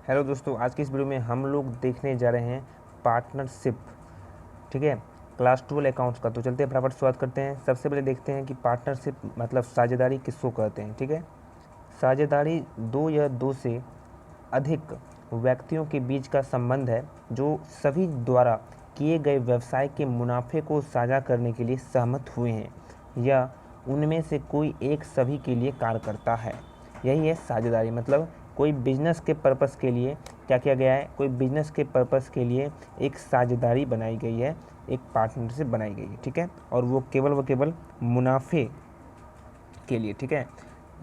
Hello दोस्तों, आज की इस वीडियो में हम लोग देखने जा रहे हैं पार्टनरशिप। ठीक है, क्लास 12 अकाउंट्स का। तो चलते हैं फटाफट शुरुआत करते हैं। सबसे पहले देखते हैं कि पार्टनरशिप मतलब साझेदारी किसको कहते हैं। ठीक है, साझेदारी दो या दो से अधिक व्यक्तियों के बीच का संबंध है जो सभी द्वारा किए गए व्यवसाय के मुनाफे को साझा करने के लिए सहमत हुए हैं या उनमें से कोई एक सभी के लिए कार्य करता है। यही है साझेदारी। मतलब कोई बिजनेस के पर्पस के लिए क्या किया गया है, कोई बिजनेस के पर्पस के लिए एक साझेदारी बनाई गई है, एक पार्टनरशिप बनाई गई है। ठीक है, और वो केवल व केवल मुनाफे के लिए। ठीक है,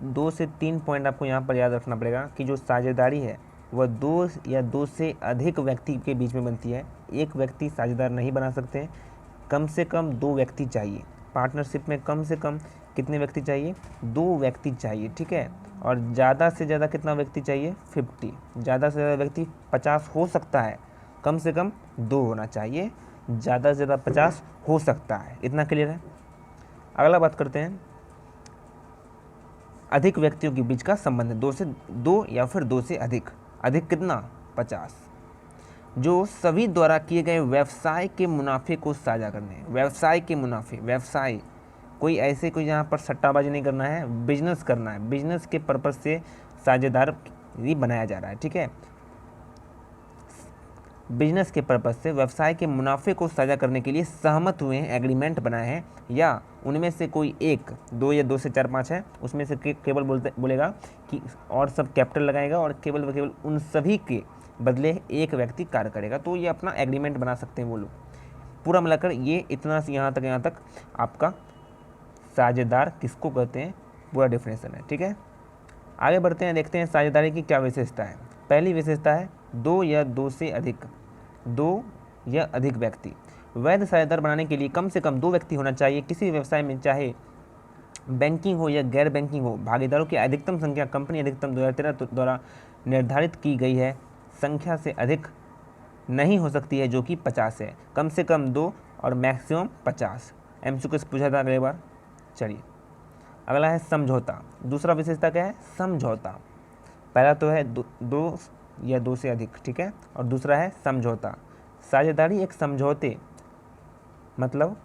2 से 3 पॉइंट आपको यहाँ पर याद रखना पड़ेगा कि जो साझेदारी है वह दो या दो से अधिक व्यक्ति के बीच में बनती है। एक व्यक्ति साझेदार नहीं बना सकते, कम से कम 2 व्यक्ति चाहिए। पार्टनरशिप में कम से कम कितने व्यक्ति चाहिए? 2 व्यक्ति चाहिए। ठीक है, और ज़्यादा से ज़्यादा कितना व्यक्ति चाहिए? 50। ज़्यादा से ज़्यादा व्यक्ति 50 हो सकता है, कम से कम 2 होना चाहिए। ज़्यादा से ज़्यादा 50 हो सकता है। इतना क्लियर है? अगला बात करते हैं, अधिक व्यक्तियों के बीच का संबंध है। 2 या फिर 2 से अधिक। अधिक कितना? 50। जो सभी द्वारा किए गए व्यवसाय के मुनाफे को साझा करने हैं। व्यवसाय के मुनाफे, व्यवसाय कोई ऐसे कोई यहाँ पर सट्टाबाजी नहीं करना है, बिजनेस करना है। बिजनेस के पर्पज से साझेदार ही बनाया जा रहा है। ठीक है, बिजनेस के पर्पज से व्यवसाय के मुनाफे को साझा करने के लिए सहमत हुए हैं, एग्रीमेंट बनाए हैं, या उनमें से कोई एक, 2 या 2 से 4 5 है, उसमें से केवल बोलेगा कि और सब कैपिटल लगाएगा और केवल व केवल उन सभी के बदले एक व्यक्ति कार्य करेगा। तो ये अपना एग्रीमेंट बना सकते हैं वो लोग। पूरा मिलाकर ये इतना से यहाँ तक आपका साझेदार किसको कहते हैं पूरा डिफिनेशन है। ठीक है, आगे बढ़ते हैं, देखते हैं साझेदारी की क्या विशेषता है। पहली विशेषता है 2 या 2 से अधिक, 2 या अधिक व्यक्ति। वैध साझेदार बनाने के लिए कम से कम 2 व्यक्ति होना चाहिए। किसी व्यवसाय में चाहे बैंकिंग हो या गैर बैंकिंग हो, भागीदारों की अधिकतम संख्या कंपनी अधिकतम 2013 द्वारा निर्धारित की गई है संख्या से अधिक नहीं हो सकती है, जो कि 50 है। कम से कम 2 और मैक्सिमम 50। MCQ पूछा था अगले बार। चलिए, अगला है समझौता। दूसरा विशेषता क्या है? समझौता। पहला तो है 2 या 2 से अधिक, ठीक है, और दूसरा है समझौता। साझेदारी एक समझौते मतलब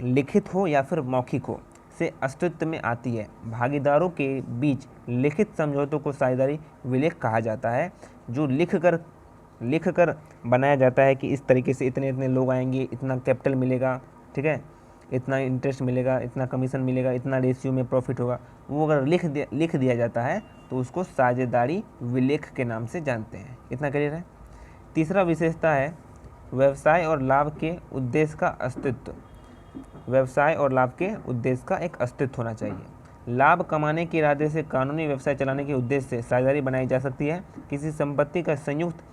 लिखित हो या फिर मौखिक हो से अस्तित्व में आती है। भागीदारों के बीच लिखित समझौतों को साझेदारी विलेख कहा जाता है, जो लिख कर बनाया जाता है कि इस तरीके से इतने इतने लोग आएंगे, इतना कैपिटल मिलेगा, ठीक है, इतना इंटरेस्ट मिलेगा, इतना कमीशन मिलेगा, इतना रेशियो में प्रॉफिट होगा। वो अगर लिख दिया जाता है तो उसको साझेदारी विलेख के नाम से जानते हैं। इतना क्लियर है? तीसरा विशेषता है व्यवसाय और लाभ के उद्देश्य का अस्तित्व। व्यवसाय और लाभ के उद्देश्य का एक अस्तित्व होना चाहिए। लाभ कमाने के इरादे से कानूनी व्यवसाय चलाने के उद्देश्य से साझेदारी बनाई जा सकती है। किसी संपत्ति का संयुक्त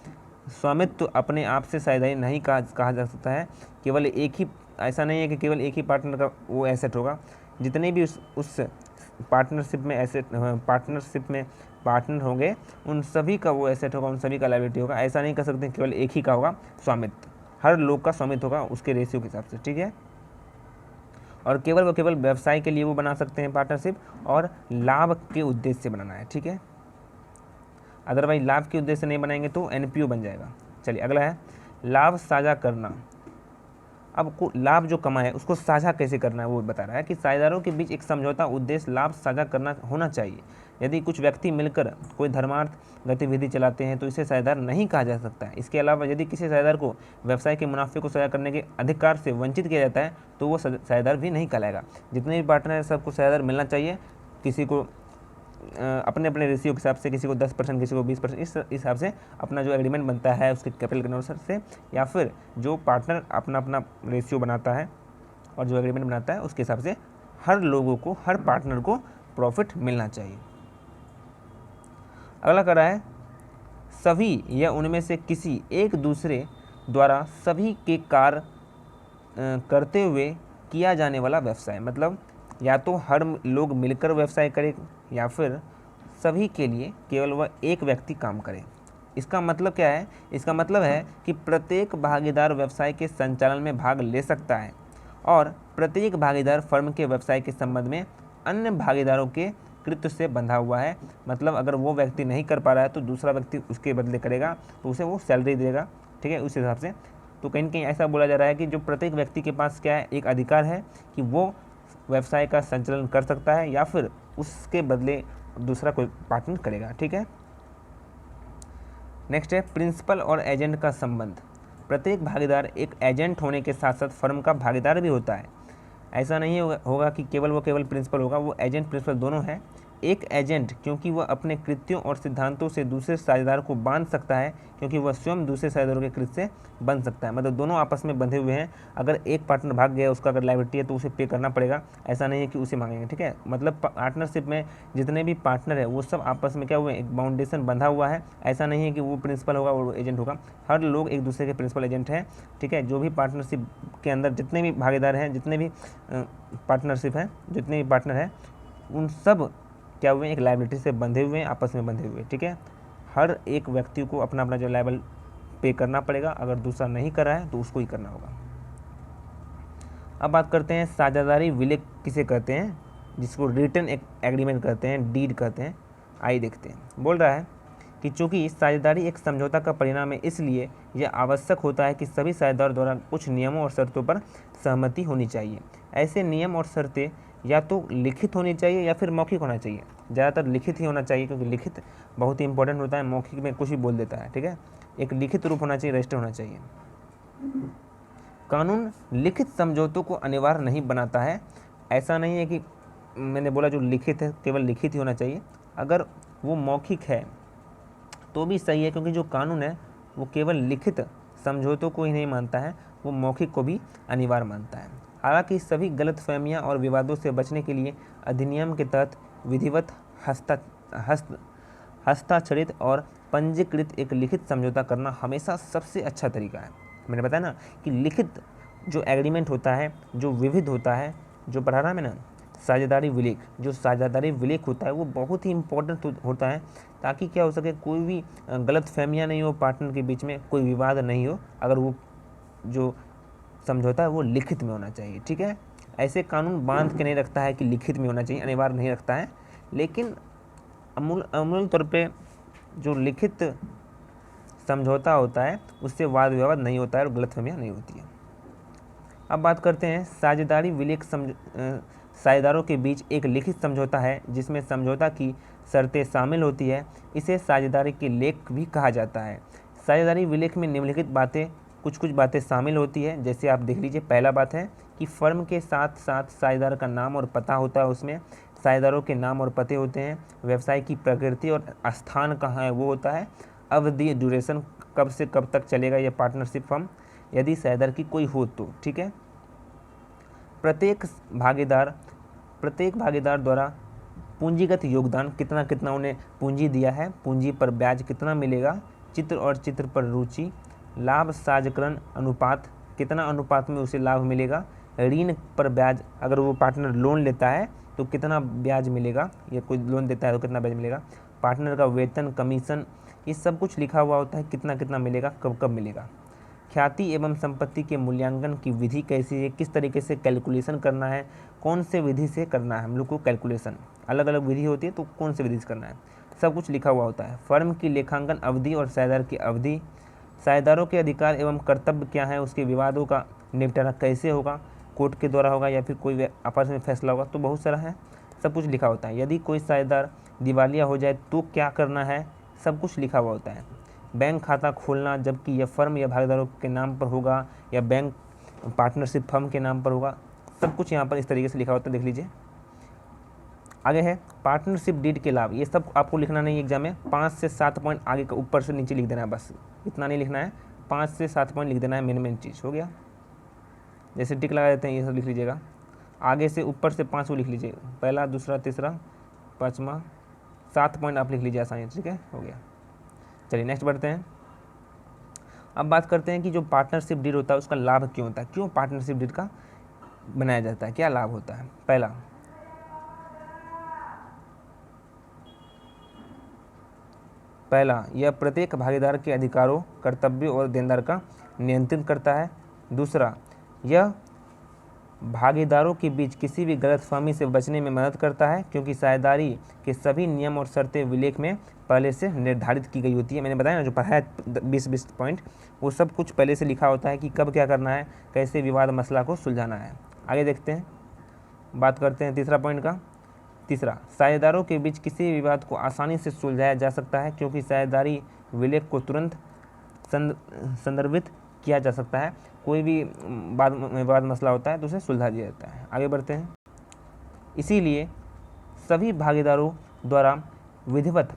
स्वामित्व अपने आप से साझेदारी नहीं कहा जा सकता है। केवल एक ही, ऐसा नहीं है कि केवल एक ही पार्टनर का वो एसेट होगा। जितने भी उस पार्टनरशिप में पार्टनर होंगे, उन सभी का वो एसेट होगा, उन सभी का लायबिलिटी होगा। ऐसा नहीं कर सकते केवल एक ही का होगा स्वामित्व। हर लोग का स्वामित्व होगा उसके रेशियो के हिसाब से। ठीक है, और केवल व्यवसाय के लिए वो बना सकते हैं पार्टनरशिप, और लाभ के उद्देश्य से बनाना है। ठीक है, अदरवाइज लाभ के उद्देश्य से नहीं बनाएंगे तो NPO बन जाएगा। चलिए, अगला है लाभ साझा करना। अब लाभ जो कमा है उसको साझा कैसे करना है वो बता रहा है कि साझेदारों के बीच एक समझौता उद्देश्य लाभ साझा करना होना चाहिए। यदि कुछ व्यक्ति मिलकर कोई धर्मार्थ गतिविधि चलाते हैं तो इसे साझेदार नहीं कहा जा सकता है। इसके अलावा यदि किसी साझेदार को व्यवसाय के मुनाफे को साझा करने के अधिकार से वंचित किया जाता है तो वो साझेदार भी नहीं कहलाएगा। जितने भी पार्टनर हैं सबको साझेदार मिलना चाहिए। किसी को अपने अपने रेशियो के हिसाब से, किसी को 10%, किसी को 20%, इस हिसाब से अपना जो एग्रीमेंट बनता है उसके कैपिटल के अनुसार से, या फिर जो पार्टनर अपना अपना रेशियो बनाता है और जो एग्रीमेंट बनाता है उसके हिसाब से हर लोगों को, हर पार्टनर को प्रॉफिट मिलना चाहिए। अगला कर रहा है सभी या उनमें से किसी एक दूसरे द्वारा सभी के कार्य करते हुए किया जाने वाला व्यवसाय। मतलब या तो हर लोग मिलकर व्यवसाय करें या फिर सभी के लिए केवल वह एक व्यक्ति काम करे। इसका मतलब क्या है? इसका मतलब है कि प्रत्येक भागीदार व्यवसाय के संचालन में भाग ले सकता है और प्रत्येक भागीदार फर्म के व्यवसाय के संबंध में अन्य भागीदारों के कृत्य से बंधा हुआ है। मतलब अगर वो व्यक्ति नहीं कर पा रहा है तो दूसरा व्यक्ति उसके बदले करेगा, तो उसे वो सैलरी देगा, ठीक है, उस हिसाब से। तो कहीं ना कहीं ऐसा बोला जा रहा है कि जो प्रत्येक व्यक्ति के पास क्या है, एक अधिकार है कि वो व्यवसाय का संचालन कर सकता है या फिर उसके बदले दूसरा कोई पार्टनर करेगा, ठीक है। नेक्स्ट है प्रिंसिपल और एजेंट का संबंध। प्रत्येक भागीदार एक एजेंट होने के साथ साथ फर्म का भागीदार भी होता है। ऐसा नहीं होगा कि केवल प्रिंसिपल होगा, वो एजेंट प्रिंसिपल दोनों हैं। एक एजेंट क्योंकि वह अपने कृत्यों और सिद्धांतों से दूसरे साझेदार को बांध सकता है, क्योंकि वह स्वयं दूसरे साझेदारों के कृत्य से बन सकता है। मतलब दोनों आपस में बंधे हुए हैं। अगर एक पार्टनर भाग गया, उसका अगर लायबिलिटी है तो उसे पे करना पड़ेगा, ऐसा नहीं है कि उसे मांगेंगे, ठीक है। मतलब पार्टनरशिप में जितने भी पार्टनर है वो सब आपस में क्या हुए, एक बाउंडेशन बंधा हुआ है। ऐसा नहीं है कि वो प्रिंसिपल होगा और एजेंट होगा, हर लोग एक दूसरे के प्रिंसिपल एजेंट हैं, ठीक है। जो भी पार्टनरशिप के अंदर जितने भी भागीदार हैं, जितने भी पार्टनरशिप हैं, जितने भी पार्टनर हैं, उन सब क्या हुए, एक लायबिलिटी से बंधे हुए हैं, आपस में बंधे हुए, ठीक है। हर एक व्यक्ति को अपना अपना जो लायबल पे करना पड़ेगा, अगर दूसरा नहीं कर रहा है तो उसको ही करना होगा। अब बात करते हैं साझेदारी विलय किसे कहते हैं, जिसको रिटन एग्रीमेंट कहते हैं, डीड कहते हैं। आइए देखते हैं। बोल रहा है कि चूंकि साझेदारी एक समझौता का परिणाम है, इसलिए यह आवश्यक होता है कि सभी साझेदार द्वारा कुछ नियमों और शर्तों पर सहमति होनी चाहिए। ऐसे नियम और शर्तें या तो लिखित होनी चाहिए या फिर मौखिक होना चाहिए। ज़्यादातर लिखित ही होना चाहिए, क्योंकि लिखित बहुत ही इंपॉर्टेंट होता है, मौखिक में कुछ भी बोल देता है, ठीक है। एक लिखित रूप होना चाहिए, रजिस्टर होना चाहिए। कानून लिखित समझौतों को अनिवार्य नहीं बनाता है। ऐसा नहीं है कि मैंने बोला जो लिखित है केवल लिखित ही होना चाहिए, अगर वो मौखिक है तो भी सही है, क्योंकि जो कानून है वो केवल लिखित समझौतों को ही नहीं मानता है, वो मौखिक को भी अनिवार्य मानता है। हालांकि सभी गलतफहमियां और विवादों से बचने के लिए अधिनियम के तहत विधिवत हस्ताक्षरित और पंजीकृत एक लिखित समझौता करना हमेशा सबसे अच्छा तरीका है। मैंने बताया ना कि लिखित जो एग्रीमेंट होता है, जो विविध होता है, जो पढ़ा रहा है ना साझेदारी विलेख, जो साझेदारी विलेख होता है वो बहुत ही इंपॉर्टेंट होता है, ताकि क्या हो सके, कोई भी गलत फहमियाँ नहीं हो पार्टनर के बीच में, कोई विवाद नहीं हो। अगर वो जो समझौता है वो लिखित में होना चाहिए, ठीक है। ऐसे कानून बांध के नहीं रखता है कि लिखित में होना चाहिए, अनिवार्य नहीं रखता है, लेकिन अमूल तौर पे जो लिखित समझौता होता है उससे वाद विवाद नहीं होता है और गलतफहमियाँ नहीं होती है। अब बात करते हैं साझेदारी विलेख। साझेदारों के बीच एक लिखित समझौता है जिसमें समझौता की शर्तें शामिल होती है, इसे साझेदारी के लेख भी कहा जाता है। साझेदारी विलेख में निम्नलिखित बातें कुछ बातें शामिल होती है, जैसे आप देख लीजिए। पहला बात है कि फर्म के साथ साथ साझेदार का नाम और पता होता है, उसमें साझेदारों के नाम और पते होते हैं। व्यवसाय की प्रकृति और स्थान कहाँ है वो होता है। अवधि ड्यूरेशन, कब से कब तक चलेगा ये पार्टनरशिप फर्म, यदि साझेदार की कोई हो तो, ठीक है। प्रत्येक भागीदार द्वारा पूंजीगत योगदान कितना कितना उन्हें पूंजी दिया है, पूंजी पर ब्याज कितना मिलेगा, चित्र और चित्र पर रुचि, लाभ साझकरण अनुपात, कितना अनुपात में उसे लाभ मिलेगा, ऋण पर ब्याज, अगर वो पार्टनर लोन लेता है तो कितना ब्याज मिलेगा, या कोई लोन देता है तो कितना ब्याज मिलेगा, पार्टनर का वेतन, कमीशन, ये सब कुछ लिखा हुआ होता है, कितना कितना मिलेगा, कब कब मिलेगा। ख्याति एवं संपत्ति के मूल्यांकन की विधि कैसी है, किस तरीके से कैलकुलेशन करना है, कौन से विधि से करना है हम लोग को कैलकुलेशन, अलग अलग विधि होती है तो कौन से विधि से करना है, सब कुछ लिखा हुआ होता है। फर्म की लेखांकन अवधि और साझेदार की अवधि, साझेदारों के अधिकार एवं कर्तव्य क्या है, उसके विवादों का निपटारा कैसे होगा, कोर्ट के द्वारा होगा या फिर कोई आपस में फैसला होगा, तो बहुत सारा है, सब कुछ लिखा होता है। यदि कोई साझेदार दिवालिया हो जाए तो क्या करना है, सब कुछ लिखा हुआ होता है। बैंक खाता खोलना, जबकि यह फर्म या भागीदारों के नाम पर होगा या बैंक पार्टनरशिप फर्म के नाम पर होगा, सब कुछ यहाँ पर इस तरीके से लिखा होता है, देख लीजिए। आगे है पार्टनरशिप डीड के लाभ, ये सब आपको लिखना नहीं एग्जाम में, 5 से 7 पॉइंट आगे का ऊपर से नीचे लिख देना है, बस इतना नहीं लिखना है, 5 से 7 पॉइंट लिख देना है, मेन चीज़ हो गया। जैसे टिक लगा देते हैं ये सब लिख लीजिएगा, आगे से ऊपर से 5 को लिख लीजिए, पहला दूसरा तीसरा पाँचवा 7 पॉइंट आप लिख लीजिए आसानी, ठीक है, हो गया। चलिए नेक्स्ट बढ़ते हैं। अब बात करते हैं कि जो पार्टनरशिप डीड होता है उसका लाभ क्यों होता है, क्यों पार्टनरशिप डीड का बनाया जाता है, क्या लाभ होता है। पहला, यह प्रत्येक भागीदार के अधिकारों, कर्तव्यों और देनदार का नियंत्रित करता है। दूसरा, यह भागीदारों के बीच किसी भी गलतफहमी से बचने में मदद करता है, क्योंकि साझेदारी के सभी नियम और शर्तें विलेख में पहले से निर्धारित की गई होती है। मैंने बताया ना जो पढ़ाया 20 पॉइंट, वो सब कुछ पहले से लिखा होता है कि कब क्या करना है, कैसे विवाद मसला को सुलझाना है। आगे देखते हैं, बात करते हैं तीसरा पॉइंट का। तीसरा, साझेदारों के बीच किसी भी विवाद को आसानी से सुलझाया जा सकता है, क्योंकि साझेदारी विलेख को तुरंत संदर्भित किया जा सकता है। कोई भी विवाद मसला होता है तो उसे सुलझा दिया जाता है। आगे बढ़ते हैं। इसीलिए सभी भागीदारों द्वारा विधिवत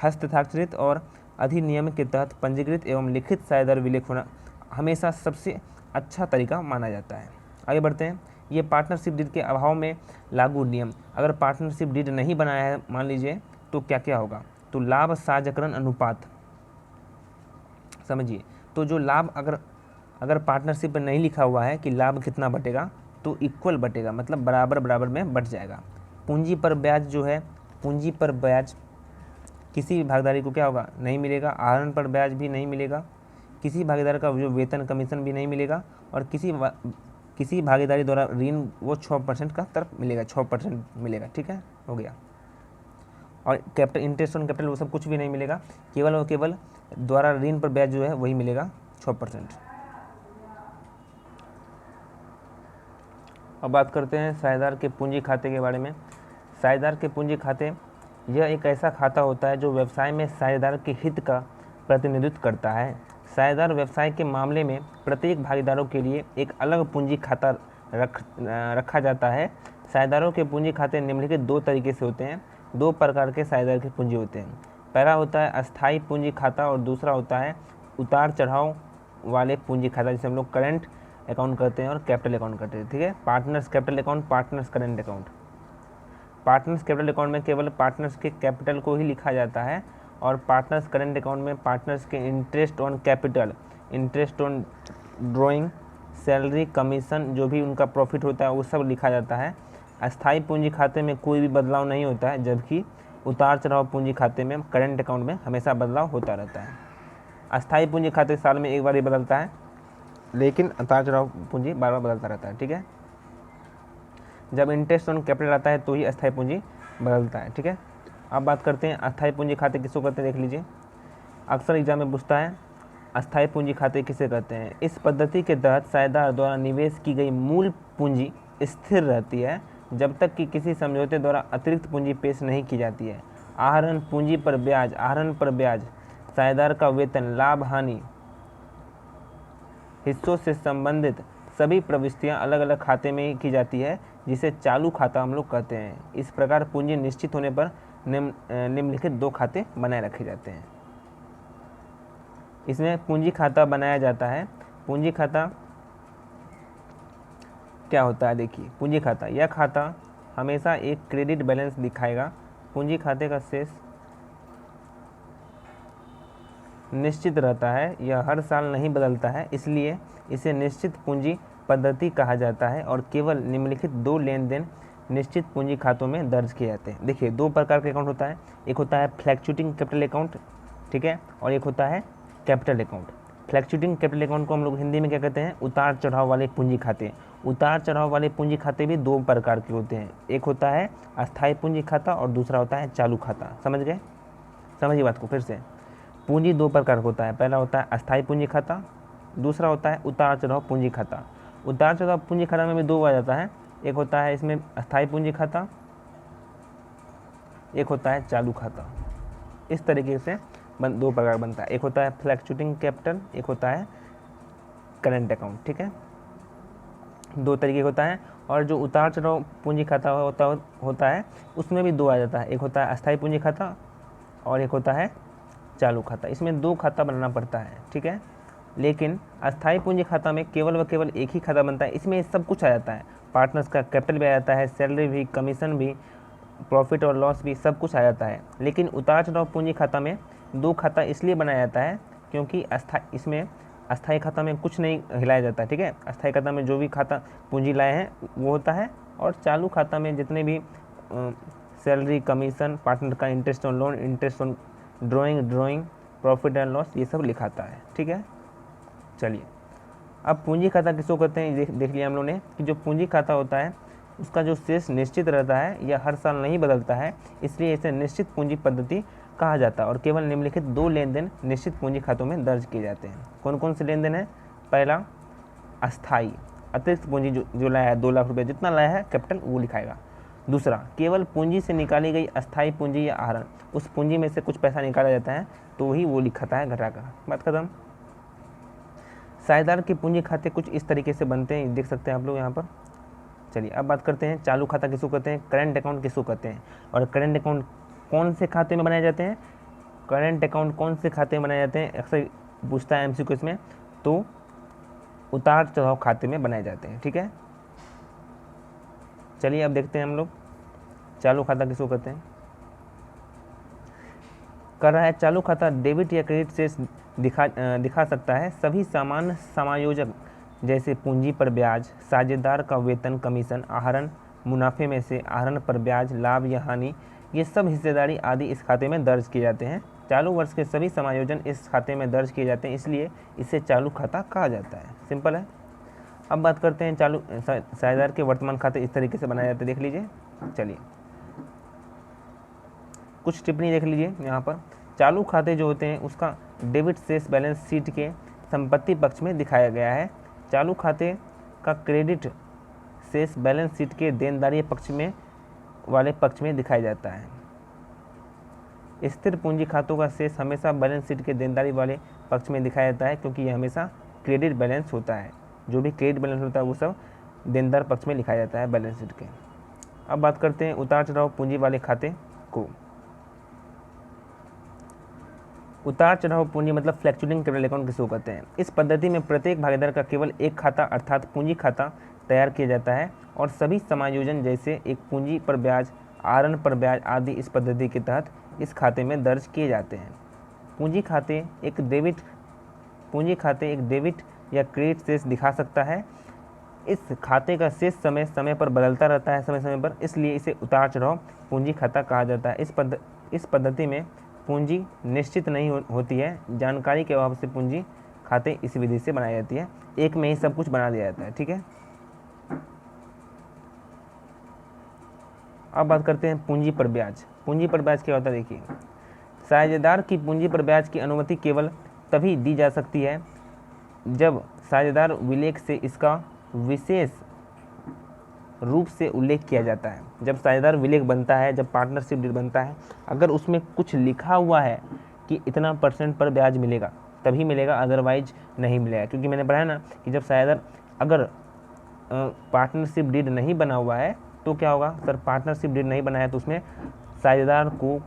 हस्ताक्षरित और अधिनियम के तहत पंजीकृत एवं लिखित साझेदार विलेख होना हमेशा सबसे अच्छा तरीका माना जाता है। आगे बढ़ते हैं। ये पार्टनरशिप डीड के अभाव में लागू नियम। अगर पार्टनरशिप डीड नहीं बनाया है मान लीजिए, तो क्या क्या होगा, तो लाभ साझाकरण अनुपात, समझिए, तो जो लाभ अगर पार्टनरशिप में नहीं लिखा हुआ है कि लाभ कितना बटेगा, तो इक्वल बटेगा, मतलब बराबर बराबर में बट जाएगा। पूंजी पर ब्याज जो है, पूंजी पर ब्याज किसी भी भागीदारी को क्या होगा, नहीं मिलेगा। आहरण पर ब्याज भी नहीं मिलेगा। किसी भागीदार का जो वेतन कमीशन भी नहीं मिलेगा। और किसी भागीदारी द्वारा ऋण वो 6% का तरफ मिलेगा, 6% मिलेगा। ठीक है, हो गया। और कैपिटल, इंटरेस्ट ऑन कैपिटल वो सब कुछ भी नहीं मिलेगा, केवल और केवल द्वारा ऋण पर ब्याज जो है वही मिलेगा 6%। अब बात करते हैं साझेदार के पूंजी खाते के बारे में। साझेदार के पूंजी खाते, यह एक ऐसा खाता होता है जो व्यवसाय में साझेदार के हित का प्रतिनिधित्व करता है। साझेदार व्यवसाय के मामले में प्रत्येक भागीदारों के लिए एक अलग पूंजी खाता रखा जाता है। साझेदारों के पूंजी खाते निम्नलिखित दो तरीके से होते हैं। दो प्रकार के साझेदार के पूंजी होते हैं। पहला होता है अस्थायी पूंजी खाता और दूसरा होता है उतार चढ़ाव वाले पूंजी खाता, जिसे हम लोग करंट अकाउंट करते हैं और कैपिटल अकाउंट करते हैं। ठीक है, partners capital account, partners current account. Partners capital account में केवल पार्टनर्स के कैपिटल को ही लिखा जाता है, और पार्टनर्स करंट अकाउंट में पार्टनर्स के interest on capital, interest on drawing, salary, commission, जो भी उनका प्रॉफिट होता है वो सब लिखा जाता है। अस्थायी पूंजी खाते में कोई भी बदलाव नहीं होता है, जबकि उतार चढ़ाव पूंजी खाते में, करंट अकाउंट में हमेशा बदलाव होता रहता है। अस्थायी पूंजी खाते साल में एक बार ही बदलता है, लेकिन उतार चढ़ाव पूंजी बार बार बदलता रहता है। ठीक है, जब इंटरेस्ट ऑन कैपिटल आता है तो ही अस्थायी पूंजी बदलता है। ठीक है, अब बात करते हैं अस्थायी पूंजी खाते किसको कहते हैं, देख लीजिए। अक्सर एग्जाम में पूछता है अस्थायी पूंजी खाते किसे कहते हैं। इस पद्धति के तहत साझेदार द्वारा निवेश की गई मूल पूंजी स्थिर रहती है जब तक कि किसी समझौते द्वारा अतिरिक्त पूंजी पेश नहीं की जाती है। आहरण पूंजी पर ब्याज, आहरण पर ब्याज, साझेदार का वेतन, लाभ, हानि, हिस्सों से संबंधित सभी प्रविष्टियां अलग अलग खाते में की जाती है, जिसे चालू खाता हम लोग कहते हैं। इस प्रकार पूंजी निश्चित होने पर निम्नलिखित दो खाते बनाए रखे जाते हैं। इसमें पूंजी खाता बनाया जाता है। पूंजी खाता क्या होता है, देखिए। पूंजी खाता, यह खाता हमेशा एक क्रेडिट बैलेंस दिखाएगा। पूंजी खाते का शेष निश्चित रहता है, यह हर साल नहीं बदलता है, इसलिए इसे निश्चित पूंजी पद्धति कहा जाता है, और केवल निम्नलिखित दो लेन देन निश्चित पूंजी खातों में दर्ज किए जाते हैं। देखिए, दो प्रकार का अकाउंट होता है, एक होता है फ्लैक्चुएटिंग कैपिटल अकाउंट, ठीक है, और एक होता है capital account. Fluctuating capital account को हम लोग हिंदी में क्या कहते हैं, उतार चढ़ाव वाले पूंजी खाते। उतार चढ़ाव वाले पूंजी खाते भी दो प्रकार के होते हैं, एक होता है अस्थायी पूंजी खाता और दूसरा होता है चालू खाता। समझ गए, समझिए बात को फिर से। पूंजी दो प्रकार का होता है, पहला होता है अस्थायी पूंजी खाता, दूसरा होता है उतार चढ़ाव पूंजी खाता। उतार चढ़ाव पूंजी खाता में भी दो आ जाता है, एक होता है इसमें अस्थायी पूंजी खाता, एक होता है चालू खाता। इस तरीके से दो प्रकार बनता है, एक होता है फ्लैक्चुएटिंग कैपिटल, एक होता है करंट अकाउंट। ठीक है, दो तरीके होता है। और जो उतार चढ़ाव पूंजी खाता होता है उसमें भी दो आ जाता है, एक होता है अस्थायी पूंजी खाता और एक होता है चालू खाता। इसमें दो खाता बनाना पड़ता है। ठीक है, लेकिन अस्थायी पूंजी खाता में केवल व केवल एक ही खाता बनता है, इसमें सब कुछ आ जाता है, पार्टनर्स का कैपिटल भी आ जाता है, सैलरी भी, कमीशन भी, प्रॉफिट और लॉस भी, सब कुछ आ जाता है। लेकिन उतार चढ़ाव पूंजी खाता में दो खाता इसलिए बनाया जाता है क्योंकि इसमें अस्थायी खाता में कुछ नहीं हिलाया जाता है। ठीक है, अस्थायी खाता में जो भी खाता पूंजी लाए हैं वो होता है, और चालू खाता में जितने भी सैलरी, कमीशन, पार्टनर का interest on loan, interest on drawing, profit and loss, ये सब लिखाता है। ठीक है, चलिए अब पूंजी खाता किसको कहते हैं, देख लिया हम लोगों ने कि जो पूंजी खाता होता है उसका जो शेष निश्चित रहता है या हर साल नहीं बदलता है, इसलिए इसे निश्चित पूंजी पद्धति कहा जाता है। और केवल निम्नलिखित 2 लेन देन निश्चित पूंजी खातों में दर्ज किए जाते हैं। कौन कौन से लेन देन है? पहला, अस्थाई, अतिरिक्त पूंजी जो लाया है 2 लाख रुपये, जितना लाया है कैपिटल वो लिखाएगा। दूसरा, केवल पूंजी से निकाली गई अस्थाई पूंजी या आहरण, उस पूंजी में से कुछ पैसा निकाला जाता है तो ही वो लिखाता है घटाकर। बात खत्म। साझेदार के पूंजी खाते कुछ इस तरीके से बनते हैं, देख सकते हैं आप लोग यहाँ पर। चलिए अब बात करते हैं चालू खाता किसको कहते हैं, करंट अकाउंट किसको कहते हैं, और करंट अकाउंट कौन से खाते में बनाए जाते हैं, करंट अकाउंट कौन से खाते में बनाए जाते हैं, अक्सर पूछता है एमसीक्यू इसमें, तो उतार चढ़ाव खाते में बनाए जाते हैं। ठीक है, चलिए अब देखते हैं हम लोग चालू खाता किसको कहते हैं। कर रहा है, चालू खाता डेबिट या क्रेडिट से दिखा सकता है सभी सामान्य समायोजक जैसे पूंजी पर ब्याज, साझेदार का वेतन, कमीशन, आहरण, मुनाफे में से आहरण पर ब्याज, लाभ या हानि, ये सब हिस्सेदारी आदि इस खाते में दर्ज किए जाते हैं। चालू वर्ष के सभी समायोजन इस खाते में दर्ज किए जाते हैं, इसलिए इसे चालू खाता कहा जाता है। सिंपल है। अब बात करते हैं चालू साझेदार के वर्तमान खाते इस तरीके से बनाए जाते हैं, देख लीजिए। चलिए कुछ टिप्पणी देख लीजिए यहाँ पर। चालू खाते जो होते हैं उसका डेबिट शेष बैलेंस शीट के संपत्ति पक्ष में दिखाया गया है। चालू खाते का क्रेडिट शेष बैलेंस शीट के देनदारी पक्ष में वाले पक्ष में दिखाया जाता है। स्थिर पूंजी खातों का शेष हमेशा बैलेंस शीट के देनदारी वाले पक्ष में दिखाया जाता है, क्योंकि यह हमेशा क्रेडिट बैलेंस होता है। जो भी क्रेडिट बैलेंस होता है वो सब देनदार पक्ष में लिखाया जाता है बैलेंस शीट के। अब बात करते हैं उतार चढ़ाव पूंजी वाले खाते को। उतार चढ़ाव पूंजी मतलब फ्लैक्चुएटिंग कैपिटल अकाउंट किसको कहते हैं। इस पद्धति में प्रत्येक भागीदार का केवल एक खाता अर्थात पूंजी खाता तैयार किया जाता है और सभी समायोजन जैसे एक पूंजी पर ब्याज, आहरण पर ब्याज आदि इस पद्धति के तहत इस खाते में दर्ज किए जाते हैं। पूंजी खाते एक डेबिट या क्रेडिट शेष दिखा सकता है। इस खाते का शेष समय समय पर बदलता रहता है, समय समय पर, इसलिए इसे उतार चढ़ाव पूंजी खाता कहा जाता है। इस पद्धति में पूंजी निश्चित नहीं होती है। जानकारी के अभाव से पूंजी खाते इस विधि से बनाई जाती है। एक में ही सब कुछ बना दिया जाता है। ठीक है, अब बात करते हैं पूंजी पर ब्याज। पूंजी पर ब्याज क्या होता है, देखिए। साझेदार की पूंजी पर ब्याज की अनुमति केवल तभी दी जा सकती है जब साझेदार विलेख से इसका विशेष रूप से उल्लेख किया जाता है। जब साझेदार विलेख बनता है, जब पार्टनरशिप डीड बनता है, अगर उसमें कुछ लिखा हुआ है कि इतना % पर ब्याज मिलेगा तभी मिलेगा, अदरवाइज नहीं मिलेगा। क्योंकि मैंने पढ़ा ना कि जब साझेदार अगर पार्टनरशिप डीड नहीं बना हुआ है तो क्या होगा सर, पार्टनरशिप डीड नहीं बना है तो उसमें साझेदार को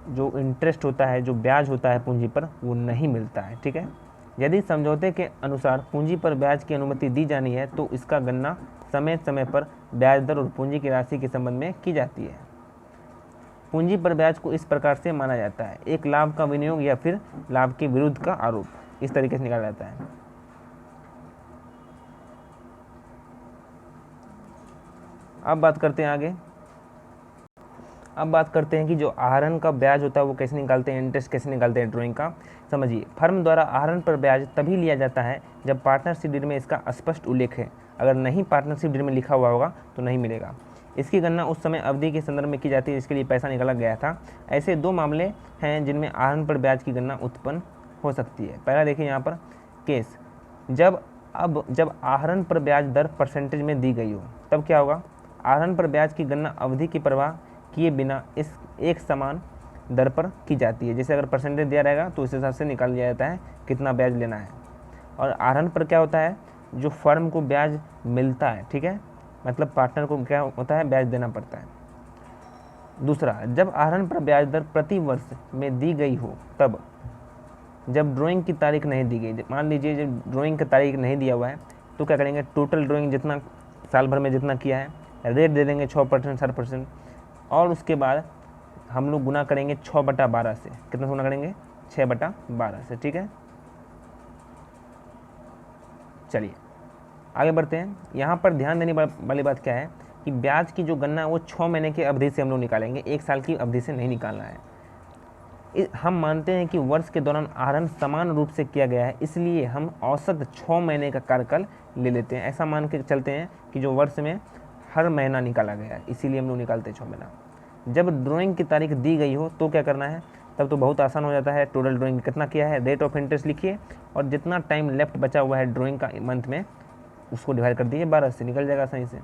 जो इंटरेस्ट होता है, जो ब्याज होता है पूंजी पर, वो नहीं मिलता है। ठीक है, यदि समझौते के अनुसार पूंजी पर ब्याज की अनुमति दी जानी है तो इसका गणना समय समय पर ब्याज दर और पूंजी की राशि के संबंध में की जाती है। पूंजी पर ब्याज को इस प्रकार से माना जाता है, एक लाभ का विनियोग या फिर लाभ के विरुद्ध का आरोप, इस तरीके से निकाला जाता है। अब बात करते हैं आगे। अब बात करते हैं कि जो आहरण का ब्याज होता है वो कैसे निकालते हैं, इंटरेस्ट कैसे निकालते हैं ड्राइंग का। समझिए, फर्म द्वारा आहरण पर ब्याज तभी लिया जाता है जब पार्टनरशिप डीड में इसका स्पष्ट उल्लेख है। अगर नहीं पार्टनरशिप डीड में लिखा हुआ होगा तो नहीं मिलेगा। इसकी गणना उस समय अवधि के संदर्भ में की जाती है जिसके लिए पैसा निकाला गया था। ऐसे 2 मामले हैं जिनमें आहरण पर ब्याज की गणना उत्पन्न हो सकती है। पहला देखिए यहाँ पर केस, जब आहरण पर ब्याज दर % में दी गई हो तब क्या होगा, आहरण पर ब्याज की गणना अवधि की परवाह किए बिना इस एक समान दर पर की जाती है। जैसे अगर % दिया रहेगा तो उस हिसाब से निकाल लिया जाता है कितना ब्याज लेना है। और आहरण पर क्या होता है, जो फर्म को ब्याज मिलता है, ठीक है, मतलब पार्टनर को क्या होता है, ब्याज देना पड़ता है। दूसरा, जब आहरण पर ब्याज दर प्रति वर्ष में दी गई हो तब, जब ड्राइंग की तारीख नहीं दी गई, मान लीजिए जब ड्राइंग की तारीख नहीं दिया हुआ है तो क्या करेंगे, टोटल ड्राइंग जितना साल भर में जितना किया है रेट दे देंगे 6% 7%, और उसके बाद हम लोग गुना करेंगे 6/12 से। कितना गुना करेंगे, 6/12 से। ठीक है, चलिए आगे बढ़ते हैं। यहाँ पर ध्यान देने वाली बात क्या है कि ब्याज की जो गणना है वो 6 महीने की अवधि से हम लोग निकालेंगे, 1 साल की अवधि से नहीं निकालना है। हम मानते हैं कि वर्ष के दौरान आहरण समान रूप से किया गया है, इसलिए हम औसत 6 महीने का कार्यकाल ले लेते हैं। ऐसा मान के चलते हैं कि जो वर्ष में हर महीना निकाला गया है, इसीलिए हम लोग निकालते हैं 6 महीना। जब ड्राइंग की तारीख दी गई हो तो क्या करना है, तब तो बहुत आसान हो जाता है। टोटल ड्राइंग कितना किया है, रेट ऑफ इंटरेस्ट लिखिए और जितना टाइम लेफ्ट बचा हुआ है ड्राइंग का मंथ में उसको डिवाइड कर दीजिए 12 से, निकल जाएगा सही से।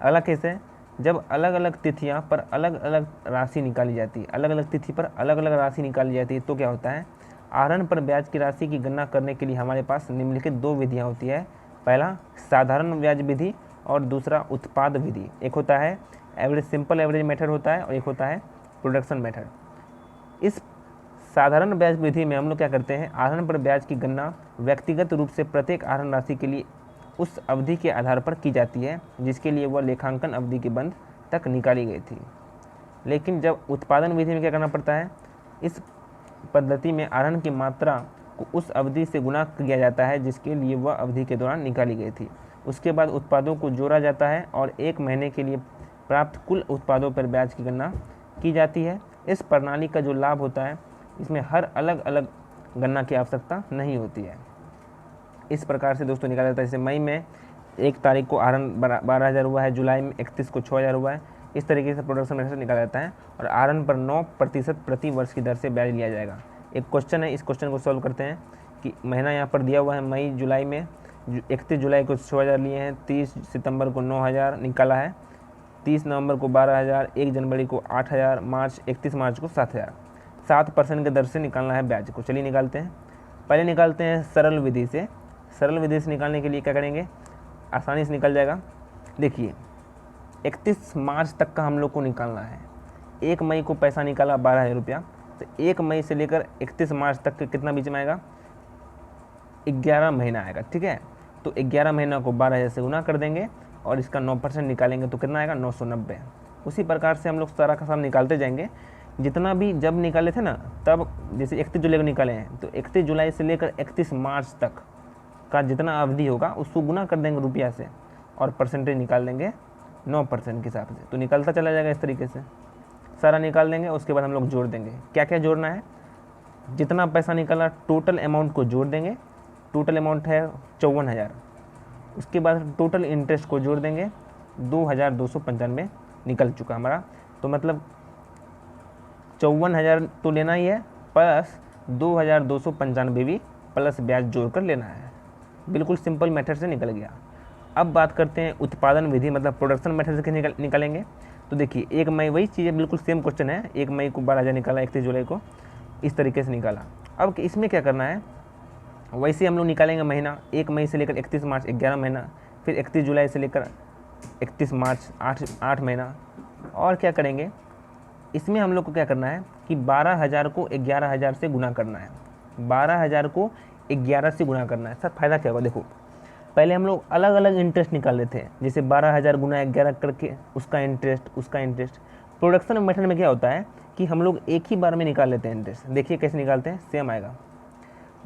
अगला केस है, जब अलग अलग तिथियां पर अलग अलग राशि निकाली जाती है, अलग अलग तिथि पर अलग अलग राशि निकाली जाती है तो क्या होता है, आहरण पर ब्याज की राशि की गणना करने के लिए हमारे पास निम्नलिखित 2 विधियां होती है। पहला साधारण ब्याज विधि और दूसरा उत्पाद विधि। एक होता है एवरेज, सिंपल एवरेज मेथड होता है और एक होता है प्रोडक्शन मेथड। इस साधारण ब्याज विधि में हम लोग क्या करते हैं, आहरण पर ब्याज की गणना व्यक्तिगत रूप से प्रत्येक आहरण राशि के लिए उस अवधि के आधार पर की जाती है जिसके लिए वह लेखांकन अवधि के बंद तक निकाली गई थी। लेकिन जब उत्पादन विधि में क्या करना पड़ता है, इस पद्धति में आहरण की मात्रा को उस अवधि से गुणा किया जाता है जिसके लिए वह अवधि के दौरान निकाली गई थी। उसके बाद उत्पादों को जोड़ा जाता है और 1 महीने के लिए प्राप्त कुल उत्पादों पर ब्याज की गणना की जाती है। इस प्रणाली का जो लाभ होता है, इसमें हर अलग अलग गणना की आवश्यकता नहीं होती है। इस प्रकार से दोस्तों निकाला जाता है। जैसे मई में 1 तारीख को आहरण 12,000 हुआ है, जुलाई में 31 को 6,000 हुआ है। इस तरीके से प्रोडक्शन मेथड निकाला जाता है और आहरण पर 9% प्रति वर्ष की दर से ब्याज लिया जाएगा। एक क्वेश्चन है, इस क्वेश्चन को सॉल्व करते हैं कि महीना यहाँ पर दिया हुआ है मई जुलाई में, 31 जुलाई को 6,000 लिए हैं, 30 सितंबर को 9,000 निकाला है, 30 नवंबर को 12,000, 1 जनवरी को 8,000, 31 मार्च को 7,000। 7% की दर से निकालना है ब्याज को। चलिए निकालते हैं। पहले निकालते हैं सरल विधि से। सरल विधि से निकालने के लिए क्या करेंगे, आसानी से निकल जाएगा। देखिए 31 मार्च तक का हम लोग को निकालना है। 1 मई को पैसा निकाला 12,000 रुपया, तो 1 मई से लेकर 31 मार्च तक के कितना बीच में आएगा, 11 महीना आएगा। ठीक है, तो 11 महीना को 12,000 से गुना कर देंगे और इसका 9% निकालेंगे तो कितना आएगा, 990। उसी प्रकार से हम लोग सारा का सब निकालते जाएंगे। जितना भी जब निकाले थे ना, तब जैसे 31 जुलाई को निकाले हैं तो 31 जुलाई से लेकर 31 मार्च तक का जितना अवधि होगा उसको गुना कर देंगे रुपया से और परसेंटेज निकाल देंगे 9% के हिसाब से, तो निकलता चला जाएगा। इस तरीके से सारा निकाल देंगे। उसके बाद हम लोग जोड़ देंगे। क्या क्या जोड़ना है, जितना पैसा निकाला टोटल अमाउंट को जोड़ देंगे। टोटल अमाउंट है 54,000। उसके बाद टोटल इंटरेस्ट को जोड़ देंगे, 2,295 निकल चुका हमारा। तो मतलब 54,000 तो लेना ही है, प्लस 2,295 भी प्लस ब्याज जोड़ कर लेना है। बिल्कुल सिंपल मेथड से निकल गया। अब बात करते हैं उत्पादन विधि, मतलब प्रोडक्शन मेथड से कैसे निकालेंगे। तो देखिए 1 मई, वही चीज़ें बिल्कुल सेम क्वेश्चन है। 1 मई को 12,000 निकाला, 31 जुलाई को इस तरीके से निकाला। अब इसमें क्या करना है, वैसे हम लोग निकालेंगे महीना। 1 मई से लेकर 31 मार्च 11 महीना, फिर 31 जुलाई से लेकर 31 मार्च 8 महीना। और क्या करेंगे, इसमें हम लोग को क्या करना है कि 12,000 को 11,000 से गुना करना है। 12,000 को 11 से गुना करना है। सर फायदा क्या होगा, देखो पहले हम लोग अलग अलग इंटरेस्ट निकाल लेते हैं, जैसे 12,000 गुना 11 करके उसका इंटरेस्ट। प्रोडक्शन मेथड में क्या होता है कि हम लोग एक ही बार में निकाल लेते हैं इंटरेस्ट। देखिए कैसे निकालते हैं, सेम आएगा।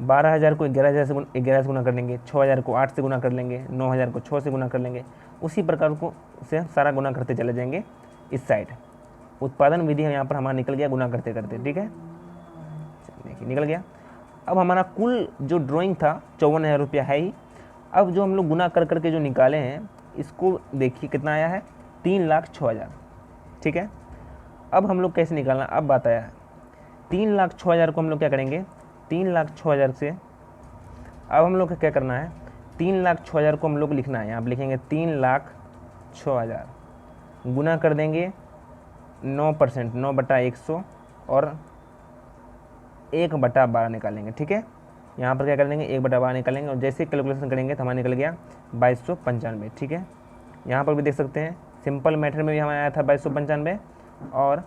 12,000 को 11,000 से गुना कर लेंगे, 6,000 को 8 से गुना कर लेंगे, 9,000 को 6 से गुना कर लेंगे। उसी प्रकार को से सारा गुना करते चले जाएंगे इस साइड। उत्पादन विधि यहाँ पर हमारा निकल गया गुना करते करते। ठीक है, देखिए निकल गया। अब हमारा कुल जो ड्राइंग था 54,000 रुपया है ही। अब जो हम लोग गुना कर करके जो निकाले हैं, इसको देखिए कितना आया है, 3,06,000। ठीक है, अब हम लोग कैसे निकालना, अब बात आया है। 3,06,000 को हम लोग क्या करेंगे, 3,06,000 से अब हम लोग को क्या करना है, 3,06,000 को हम लोग लिखना है। यहाँ पर लिखेंगे 3,06,000 गुना कर देंगे 9%, 9/100 और 1/12 निकालेंगे। ठीक है, यहाँ पर क्या कर लेंगे, 1/12 निकालेंगे और जैसे कैलकुलेशन करेंगे तो हमारा निकल गया 2295। ठीक है, यहाँ पर भी देख सकते हैं सिंपल मेथड में भी हमारा आया था 2295 और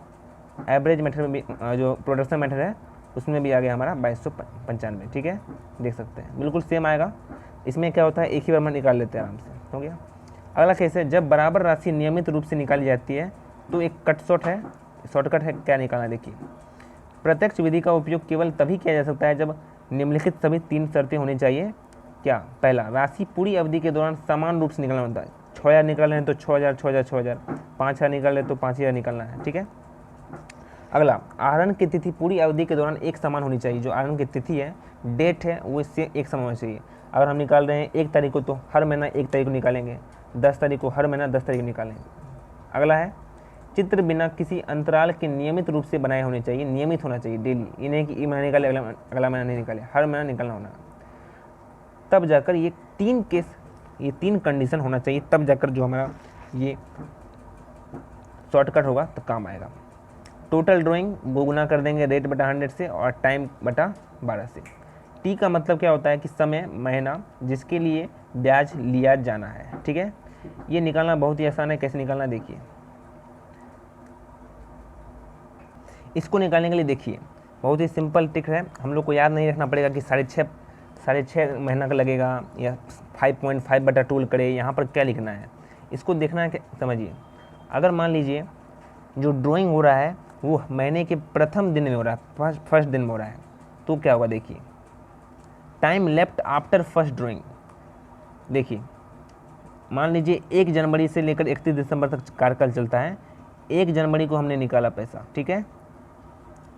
एवरेज मेथड में भी जो प्रोडक्शन मेथड है उसमें भी आ गया हमारा 2295। ठीक है, देख सकते हैं बिल्कुल सेम आएगा। इसमें क्या होता है, एक ही बार में निकाल लेते हैं आराम से, हो गया। अगला केस है, जब बराबर राशि नियमित रूप से निकाली जाती है तो एक शॉर्टकट है क्या निकालना। देखिए प्रत्यक्ष विधि का उपयोग केवल तभी किया जा सकता है जब निम्नलिखित सभी 3 शर्तें होनी चाहिए। क्या, पहला, राशि पूरी अवधि के दौरान समान रूप से निकलना होता है। 6,000 निकाल रहे हैं तो 6,000, 6,000, 6,000, 5,000 निकाल रहे तो 5,000 निकलना है। ठीक है, अगला, आहरण की तिथि पूरी अवधि के दौरान एक समान होनी चाहिए। जो आहरण की तिथि है, डेट है, वो इससे एक समान होनी चाहिए। अगर हम निकाल रहे हैं 1 तारीख को, तो हर महीना 1 तारीख को निकालेंगे। 10 तारीख को हर महीना 10 तारीख को निकालेंगे। अगला है, चित्र बिना किसी अंतराल के नियमित रूप से बनाए होने चाहिए। नियमित होना चाहिए, डेली। ये नहीं कि ये महीना निकाले अगला महीना नहीं निकाले, हर महीना निकालना होना। तब जाकर ये 3 केस, ये 3 कंडीशन होना चाहिए, तब जाकर जो हमारा ये शॉर्टकट होगा तो काम आएगा। टोटल ड्राइंग वो गुना कर देंगे रेट बटा 100 से और टाइम बटा 12 से। टी का मतलब क्या होता है कि समय, महीना जिसके लिए ब्याज लिया जाना है। ठीक है, ये निकालना बहुत ही आसान है। कैसे निकालना देखिए। इसको निकालने के लिए देखिए बहुत ही सिंपल ट्रिक है। हम लोग को याद नहीं रखना पड़ेगा कि 6.5 महीना का लगेगा या 5.5 बटा 2 करे, यहाँ पर क्या लिखना है इसको देखना है। समझिए, अगर मान लीजिए जो ड्राइंग हो रहा है वो महीने के प्रथम दिन में हो रहा है, फर्स्ट दिन में हो रहा है, तो क्या होगा देखिए। Time left after first drawing, देखिए मान लीजिए 1 जनवरी से लेकर 31 दिसंबर तक कार्यकाल चलता है। 1 जनवरी को हमने निकाला पैसा, ठीक है।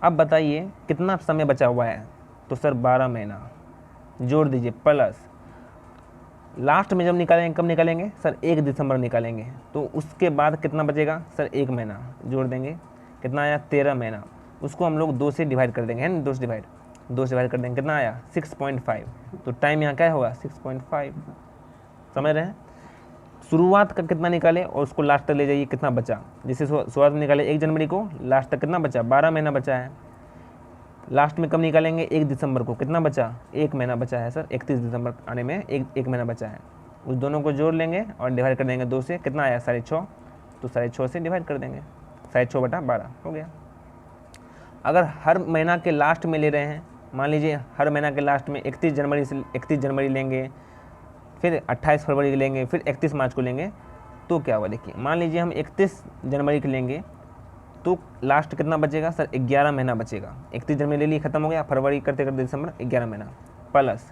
अब बताइए कितना समय बचा हुआ है, तो सर 12 महीना जोड़ दीजिए, प्लस लास्ट में जब निकालेंगे, कब निकालेंगे सर 1 दिसंबर निकालेंगे, तो उसके बाद कितना बचेगा सर 1 महीना जोड़ देंगे, कितना आया 13 महीना। उसको हम लोग 2 से डिवाइड कर देंगे, है ना, 2 से डिवाइड कर देंगे, कितना आया 6.5। तो टाइम यहाँ क्या होगा 6.5। समझ रहे हैं। शुरुआत का कितना निकाले और उसको लास्ट तक ले जाइए, कितना बचा। जैसे शुरुआत में निकाले 1 जनवरी को, लास्ट तक कितना बचा 12 महीना बचा है। लास्ट में कब निकालेंगे 1 दिसंबर को, कितना बचा 1 महीना बचा है सर, 31 दिसंबर आने में एक महीना बचा है। उस दोनों को जोड़ लेंगे और डिवाइड कर देंगे 2 से, कितना आया 6.5। तो 6.5 से डिवाइड कर देंगे, 6.5 बटा 12 हो गया। अगर हर महीना के लास्ट में ले रहे हैं, मान लीजिए हर महीना के लास्ट में 31 जनवरी लेंगे, फिर 28 फरवरी को लेंगे, फिर 31 मार्च को लेंगे, तो क्या होगा देखिए। मान लीजिए हम 31 जनवरी को लेंगे तो लास्ट कितना बचेगा सर 11 महीना बचेगा। 31 जनवरी ले लिए, खत्म हो गया, फरवरी करते करते दिसंबर 11 महीना, प्लस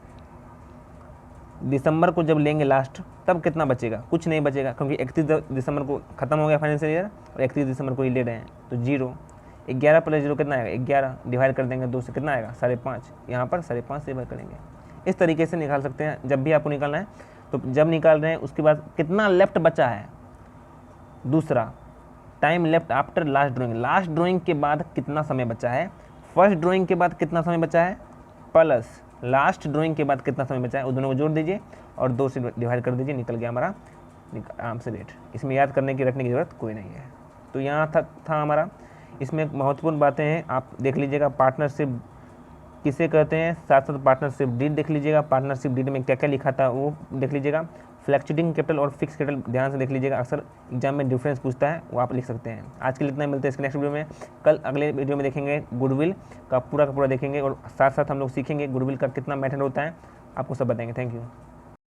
दिसंबर को जब लेंगे लास्ट तब कितना बचेगा, कुछ नहीं बचेगा, क्योंकि 31 दिसंबर को खत्म हो गया फाइनेंशियल ईयर और 31 दिसंबर को ही ले रहे हैं, तो 0। 11 प्लस 0 कितना आएगा 11, डिवाइड कर देंगे 2 से, कितना आएगा 5.5। यहाँ पर 5.5 से डिवाइड करेंगे। इस तरीके से निकाल सकते हैं जब भी आपको निकालना है। तो जब निकाल रहे हैं उसके बाद कितना लेफ्ट बचा है। दूसरा, time left after last drawing, last drawing के बाद कितना समय बचा है, फर्स्ट ड्राइंग के बाद कितना समय बचा है, प्लस लास्ट ड्राइंग के बाद कितना समय बचा है, उस दोनों को जोड़ दीजिए और 2 से डिवाइड कर दीजिए, निकल गया हमारा आराम से रेट। इसमें याद करने की रखने की ज़रूरत कोई नहीं है। तो यहाँ था हमारा। इसमें महत्वपूर्ण बातें हैं, आप देख लीजिएगा। पार्टनरशिप किसे कहते हैं, साथ साथ पार्टनरशिप डीड देख लीजिएगा। पार्टनरशिप डीड में क्या क्या लिखा था वो देख लीजिएगा। फ्लैक्चुएटिंग कैपिटल और फिक्स कैपिटल ध्यान से देख लीजिएगा, अक्सर एग्जाम में डिफरेंस पूछता है, वो आप लिख सकते हैं। आज के लिए इतना मिलता है, इसके नेक्स्ट वीडियो में। कल अगले वीडियो में देखेंगे गुडविल का पूरा देखेंगे और साथ साथ हम लोग सीखेंगे गुडविल का कितना मेथड होता है, आपको सब बताएंगे। Thank you.